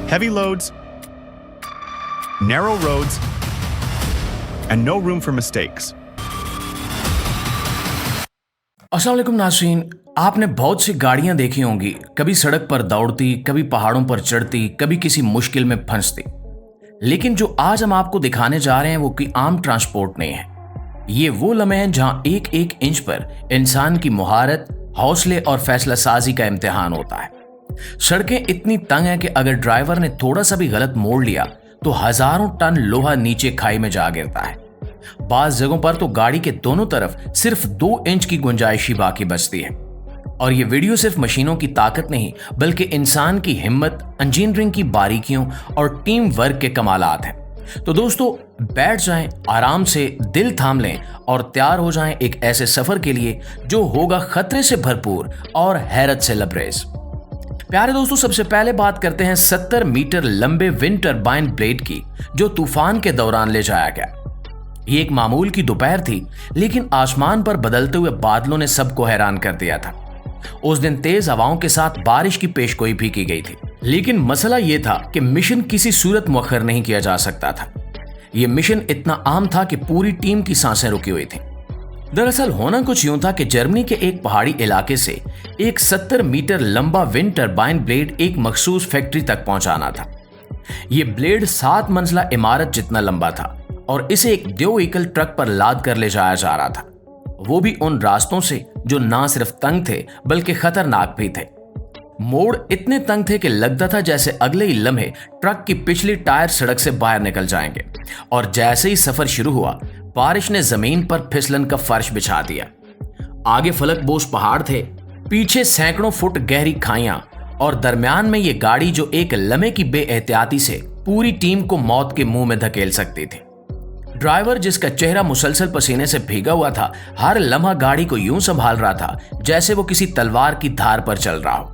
heavy loads, narrow roads, and no room for mistakes. अस्सलाम वालेकुम नाज़रीन, आपने बहुत सी गाड़ियां देखी होंगी, कभी सड़क पर दौड़ती, कभी पहाड़ों पर चढ़ती, कभी किसी मुश्किल में फंसती। लेकिन जो आज हम आपको दिखाने जा रहे हैं वो कोई आम ट्रांसपोर्ट नहीं है। ये वो लम्हे हैं जहां एक एक इंच पर इंसान की मुहारत, हौसले और फैसला साजी का इम्तिहान होता है। सड़कें इतनी तंग हैं कि अगर ड्राइवर ने थोड़ा सा भी गलत मोड़ लिया तो हजारों टन लोहा नीचे खाई में जा गिरता है। बाज़ जगहों पर तो गाड़ी के दोनों तरफ सिर्फ 2 इंच की गुंजाइश ही बाकी बचती है। और ये वीडियो सिर्फ मशीनों की ताकत नहीं बल्कि इंसान की हिम्मत, इंजीनियरिंग की बारीकियों और टीम वर्क के कमालात हैं। तो दोस्तों, बैठ जाएं, आराम से दिल थाम लें और तैयार हो जाएं एक ऐसे सफर के लिए जो होगा खतरे से भरपूर और हैरत से लबरेज। प्यारे दोस्तों, सबसे पहले बात करते हैं 70 मीटर लंबे विंड टरबाइन ब्लेड की, जो तूफान के दौरान ले जाया गया। ये एक मामूल की दोपहर थी, लेकिन आसमान पर बदलते हुए बादलों ने सबको हैरान कर दिया था। उस दिन तेज हवाओं के साथ बारिश की पेशगोई भी की गई थी, लेकिन मसला यह था कि मिशन किसी सूरत मुअख्खर नहीं किया जा सकता था। यह मिशन इतना आम था कि पूरी टीम की सांसें रुकी हुई थीं। दरअसल होना कुछ यूं था कि जर्मनी के एक पहाड़ी इलाके से एक 70 मीटर लंबा विंड टरबाइन ब्लेड एक मखसूस फैक्ट्री तक पहुंचाना था। यह ब्लेड 7 मंजिला इमारत जितना लंबा था और इसे एक देव व्हीकल ट्रक पर लाद कर ले जाया जा रहा था, वो भी उन रास्तों से जो ना सिर्फ तंग थे बल्कि खतरनाक भी थे। मोड़ इतने तंग थे कि लगता था जैसे अगले ही लम्हे ट्रक की पिछली टायर सड़क से बाहर निकल जाएंगे। और जैसे ही सफर शुरू हुआ, बारिश ने जमीन पर फिसलन का फर्श बिछा दिया। आगे फलकबोश पहाड़ थे, पीछे सैकड़ों फुट गहरी खाइयां और दरमियान में ये गाड़ी जो एक लम्हे की बेएहतियाती से पूरी टीम को मौत के मुंह में धकेल सकती थी। ड्राइवर, जिसका चेहरा मुसलसल पसीने से भीगा हुआ था, हर लम्हा गाड़ी को यूं संभाल रहा था जैसे वो किसी तलवार की धार पर चल रहा हो।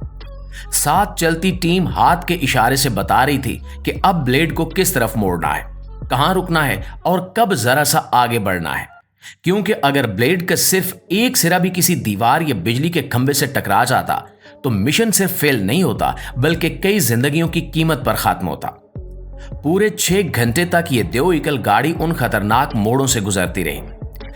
साथ चलती टीम हाथ के इशारे से बता रही थी कि अब ब्लेड को किस तरफ मोड़ना है, कहां रुकना है और कब जरा सा आगे बढ़ना है। क्योंकि अगर ब्लेड का सिर्फ एक सिरा भी किसी दीवार या बिजली के खंभे से टकरा जाता तो मिशन सिर्फ फेल नहीं होता बल्कि कई जिंदगियों की कीमत पर खत्म होता। पूरे 6 घंटे तक ये देव व्हीकल गाड़ी उन खतरनाक मोड़ों से गुजरती रही।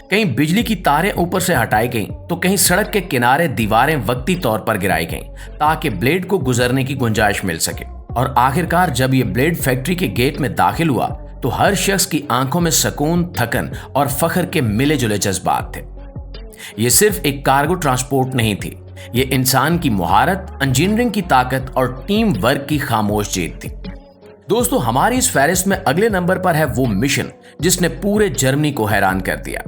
कहीं बिजली की तारें ऊपर से हटाई गईं तो कहीं सड़क के किनारे दीवारें वक्ती तौर पर गिराई गईं ताकि ब्लेड को गुजरने की गुंजाइश मिल सके। और आखिरकार जब ये ब्लेड फैक्ट्री के गेट में दाखिल हुआ तो हर शख्स की आंखों में सुकून, थकन और फख्र के मिले जुले जज्बात थे। ये सिर्फ एक कार्गो ट्रांसपोर्ट नहीं थी, ये इंसान की मुहारत, इंजीनियरिंग की ताकत और टीम वर्क की खामोश जीत थी। दोस्तों, हमारी इस फहरिस्त में अगले नंबर पर है वो मिशन जिसने पूरे जर्मनी को हैरान कर दिया।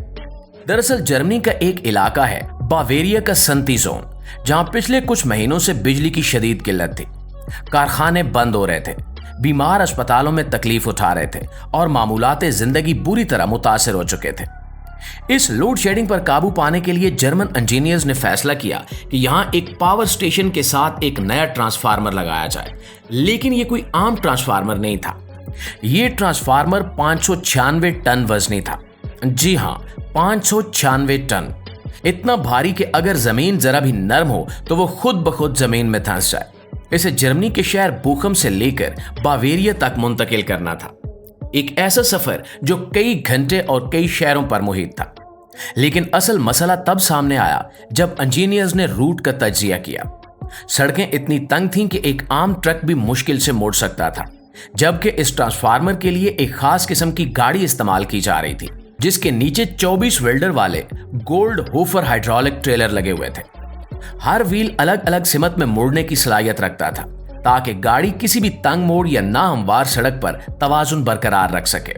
दरअसल जर्मनी का एक इलाका है बावेरिया का संती जोन, जहां पिछले कुछ महीनों से बिजली की शदीद किल्लत थी। कारखाने बंद हो रहे थे, बीमार अस्पतालों में तकलीफ उठा रहे थे और मामूलाते जिंदगी बुरी तरह मुतासिर हो चुके थे। इस लोड शेडिंग पर काबू पाने के लिए जर्मन इंजीनियर्स ने फैसला किया कि यहां एक पावर स्टेशन के साथ एक नया ट्रांसफार्मर लगाया जाए। लेकिन यह कोई आम ट्रांसफार्मर नहीं था। यह ट्रांसफार्मर 596 टन वजनी था। जी हां, 596 टन। इतना भारी कि अगर जमीन जरा भी नरम हो तो वो खुद ब खुद जमीन में धंस जाए। इसे जर्मनी के शहर बूखम से लेकर बावेरिया तक मुंतकिल करना था। एक ऐसा सफर जो कई घंटे और कई शहरों पर मुहित था। लेकिन असल मसला तब सामने आया जब इंजीनियर्स ने रूट का तज्जिया किया। सड़कें इतनी तंग थीं कि एक आम ट्रक भी मुश्किल से मोड़ सकता था, जबकि इस ट्रांसफार्मर के लिए एक खास किस्म की गाड़ी इस्तेमाल की जा रही थी, जिसके नीचे 24 वेल्डर वाले गोल्ड होफर हाइड्रोलिक ट्रेलर लगे हुए थे। हर व्हील अलग अलग सिमत में मुड़ने की सलाहियत रखता था ताकि गाड़ी किसी भी तंग मोड़ या नाहमवार सड़क पर तवाजुन बरकरार रख सके।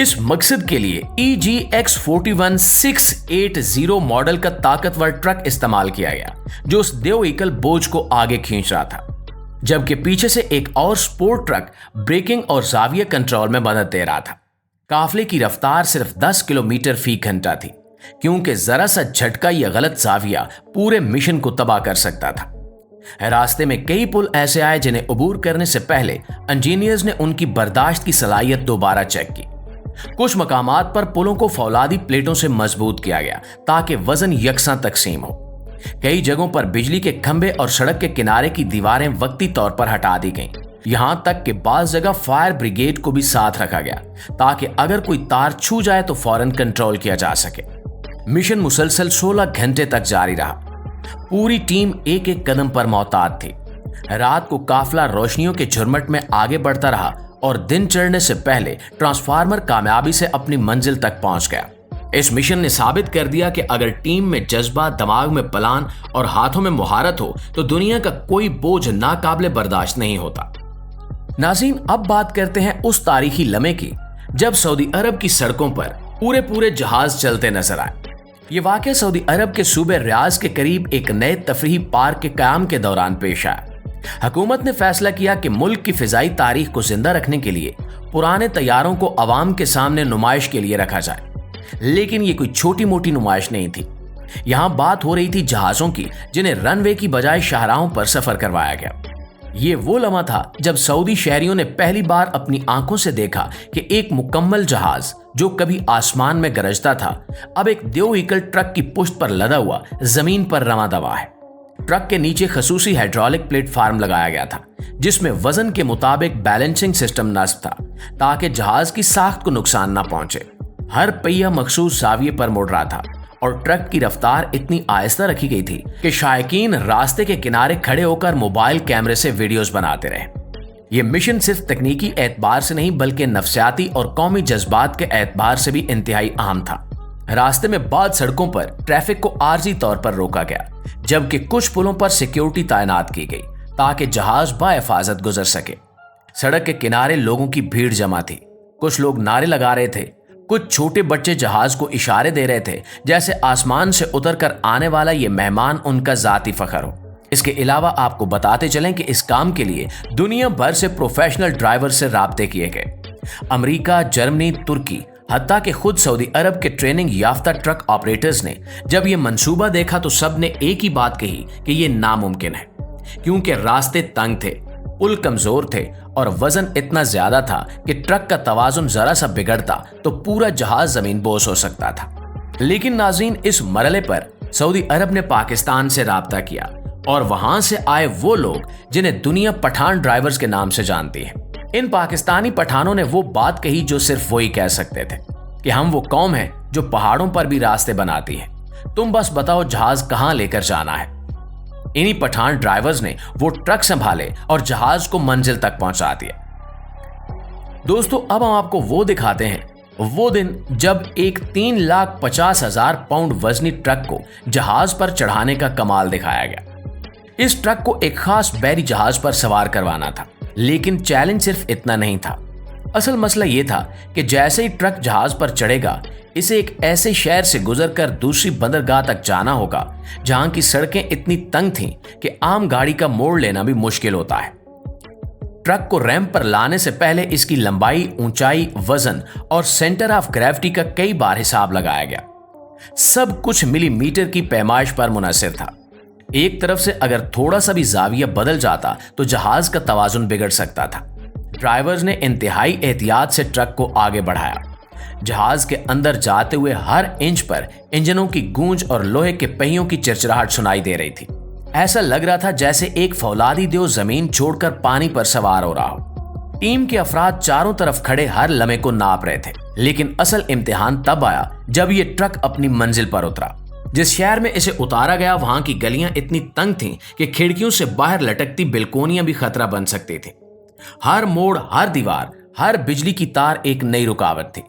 इस मकसद के लिए EGX 41680 मॉडल का ताकतवर ट्रक इस्तेमाल किया गया, जो उस देव व्हीकल बोझ को आगे खींच रहा था, जबकि पीछे से एक और स्पोर्ट ट्रक ब्रेकिंग और जाविया कंट्रोल में मदद दे रहा था। काफले की रफ्तार सिर्फ 10 किलोमीटर फी घंटा थी, क्योंकि जरा सा झटका या गलत जाविया पूरे मिशन को तबाह कर सकता था। रास्ते में कई पुल ऐसे आए जिन्हें अबूर करने से पहले इंजीनियर्स ने उनकी बर्दाश्त की सलाहियत दोबारा चेक की। कुछ मकामात पर पुलों को फौलादी प्लेटों से मजबूत किया गया ताकि वजन यकसां तकसीम हो। कई जगहों पर बिजली के खंभे और सड़क के किनारे की दीवारें वक्ती तौर पर हटा दी गईं, यहां तक कि बाज जगह फायर ब्रिगेड को भी साथ रखा गया ताकि अगर कोई तार छू जाए तो फौरन कंट्रोल किया जा सके। मिशन मुसलसल 16 घंटे तक जारी रहा। पूरी टीम एक एक कदम पर मोहतात थी। रात को काफिला रोशनियों के झुरमट में आगे बढ़ता रहा और दिन चढ़ने से पहले ट्रांसफार्मर कामयाबी से अपनी मंजिल तक पहुंच गया। इस मिशन ने साबित कर दिया कि अगर टीम में जज्बा, दिमाग में प्लान और हाथों में मुहारत हो तो दुनिया का कोई बोझ नाकाबिले बर्दाश्त नहीं होता। नाज़रीन, अब बात करते हैं उस तारीखी लम्हे की जब सऊदी अरब की सड़कों पर पूरे जहाज चलते नजर आए। ये वाकया सऊदी अरब के सूबे रियाज के करीब एक नए तफरीही पार्क के क़याम के दौरान पेश आया। हुकूमत ने फैसला किया कि मुल्क की फिजाई तारीख को जिंदा रखने के लिए पुराने तैयारों को अवाम के सामने नुमाइश के लिए रखा जाए। लेकिन ये कोई छोटी मोटी नुमाइश नहीं थी। यहां बात हो रही थी जहाजों की जिन्हें रनवे की बजाय शाहराहों पर सफर करवाया गया। ये वो लम्हा था जब सऊदी शहरियों ने पहली बार अपनी आंखों से देखा कि एक मुकम्मल जहाज जो कभी आसमान में गरजता था अब एक 2 व्हीकल ट्रक की पुश्त पर लदा हुआ जमीन पर रवां दवा है। ट्रक के नीचे खसूसी हाइड्रोलिक प्लेटफार्म लगाया गया था जिसमें वजन के मुताबिक बैलेंसिंग सिस्टम नस्ब था ताकि जहाज की साख्त को नुकसान न पहुंचे। हर पहिया मखसूस जाविये पर मुड़ रहा था और ट्रक की रफ्तार इतनी आहिस्ता रखी गई थी कि शायकीन रास्ते के किनारे खड़े होकर मोबाइल कैमरे से वीडियोस बनाते रहे। ये मिशन सिर्फ तकनीकी एतबार से नहीं बल्कि नफ्सियाती और कौमी जज्बात के एतबार से भी इंतहाई अहम था। रास्ते में बाद सड़कों पर ट्रैफिक को आर्जी तौर पर रोका गया जबकि कुछ पुलों पर सिक्योरिटी तैनात की गई ताकि जहाज बाहिफाजत गुजर सके। सड़क के किनारे लोगों की भीड़ जमा थी। कुछ लोग नारे लगा रहे थे, कुछ छोटे बच्चे जहाज को इशारे दे रहे थे जैसे आसमान से उतरकर आने वाला ये मेहमान उनका जाती फखर हो। इसके अलावा आपको बताते चलें कि इस काम के लिए दुनिया भर से प्रोफेशनल ड्राइवर से राब्ते किए गए। अमेरिका, जर्मनी, तुर्की, हत्ता कि खुद सऊदी अरब के ट्रेनिंग याफ्ता ट्रक ऑपरेटर्स ने जब ये मंसूबा देखा तो सब ने एक ही बात कही कि ये नामुमकिन है, क्योंकि रास्ते तंग थे, पुल कमजोर थे और वजन इतना ज्यादा था कि ट्रक का तवाजुन जरा सा बिगड़ता तो पूरा जहाज जमीन बोस हो सकता था। लेकिन नाज़रीन, इस मरहले पर सऊदी अरब ने पाकिस्तान से राब्ता किया और वहां से आए वो लोग जिन्हें दुनिया पठान ड्राइवर्स के नाम से जानती है। इन पाकिस्तानी पठानों ने वो बात कही जो सिर्फ वही कह सकते थे कि हम वो कौम है जो पहाड़ों पर भी रास्ते बनाती है, तुम बस बताओ जहाज कहां लेकर जाना है। इन्हीं पठान ड्राइवर्स ने वो ट्रक संभाले और जहाज को मंजिल तक पहुंचा दिया। दोस्तों, अब हम आपको वो दिखाते हैं वो दिन जब एक 3,50,000 पाउंड वजनी ट्रक को जहाज पर चढ़ाने का कमाल दिखाया गया। इस ट्रक को एक खास बहरी जहाज पर सवार करवाना था, लेकिन चैलेंज सिर्फ इतना नहीं था। असल मसला यह था कि जैसे ही ट्रक जहाज पर चढ़ेगा इसे एक ऐसे शहर से गुजरकर दूसरी बंदरगाह तक जाना होगा जहां की सड़कें इतनी तंग थीं कि आम गाड़ी का मोड़ लेना भी मुश्किल होता है। ट्रक को रैंप पर लाने से पहले इसकी लंबाई, ऊंचाई, वजन और सेंटर ऑफ ग्रेविटी का कई बार हिसाब लगाया गया। सब कुछ मिलीमीटर की पैमाइश पर मुनहसर था। एक तरफ से अगर थोड़ा सा भी जाविया बदल जाता तो जहाज का तवाजुन बिगड़ सकता था। ड्राइवर्स ने इंतहाई एहतियात से ट्रक को आगे बढ़ाया। जहाज के अंदर जाते हुए हर इंच पर इंजनों की गूंज और लोहे के पहियों की चिरचिराहट सुनाई दे रही थी। ऐसा लग रहा था जैसे एक फौलादी देव जमीन छोड़कर पानी पर सवार हो रहा हो। टीम के अफराद चारों तरफ खड़े हर लम्हे को नाप रहे थे, लेकिन असल इम्तिहान तब आया जब ये ट्रक अपनी मंजिल पर उतरा। जिस शहर में इसे उतारा गया वहां की गलियां इतनी तंग थीं कि खिड़कियों से बाहर लटकती बिल्कोनियां भी खतरा बन सकती थी। हर मोड़, हर दीवार, हर बिजली की तार एक नई रुकावट थी,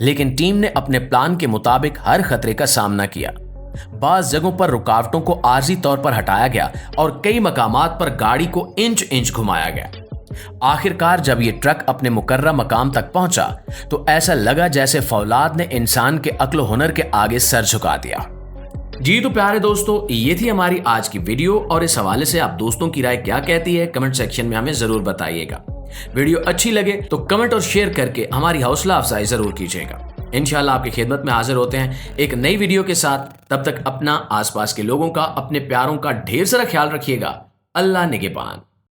लेकिन टीम ने अपने प्लान के मुताबिक हर खतरे का सामना किया। बाज़ जगहों पर रुकावटों को आर्जी तौर पर हटाया गया और कई मकामात पर गाड़ी को इंच इंच घुमाया गया। आखिरकार जब ये ट्रक अपने मुकर्रर मकाम तक पहुंचा तो ऐसा लगा जैसे फौलाद ने इंसान के अक्ल हुनर के आगे सर झुका दिया। जी तो प्यारे दोस्तों, ये थी हमारी आज की वीडियो और इस हवाले से आप दोस्तों की राय क्या कहती है कमेंट सेक्शन में हमें जरूर बताइएगा। वीडियो अच्छी लगे तो कमेंट और शेयर करके हमारी हौसला अफजाई जरूर कीजिएगा। इंशाल्लाह आपकी खिदमत में हाजिर होते हैं एक नई वीडियो के साथ। तब तक अपना, आसपास के लोगों का, अपने प्यारों का ढेर सारा ख्याल रखिएगा। अल्लाह निगहबान।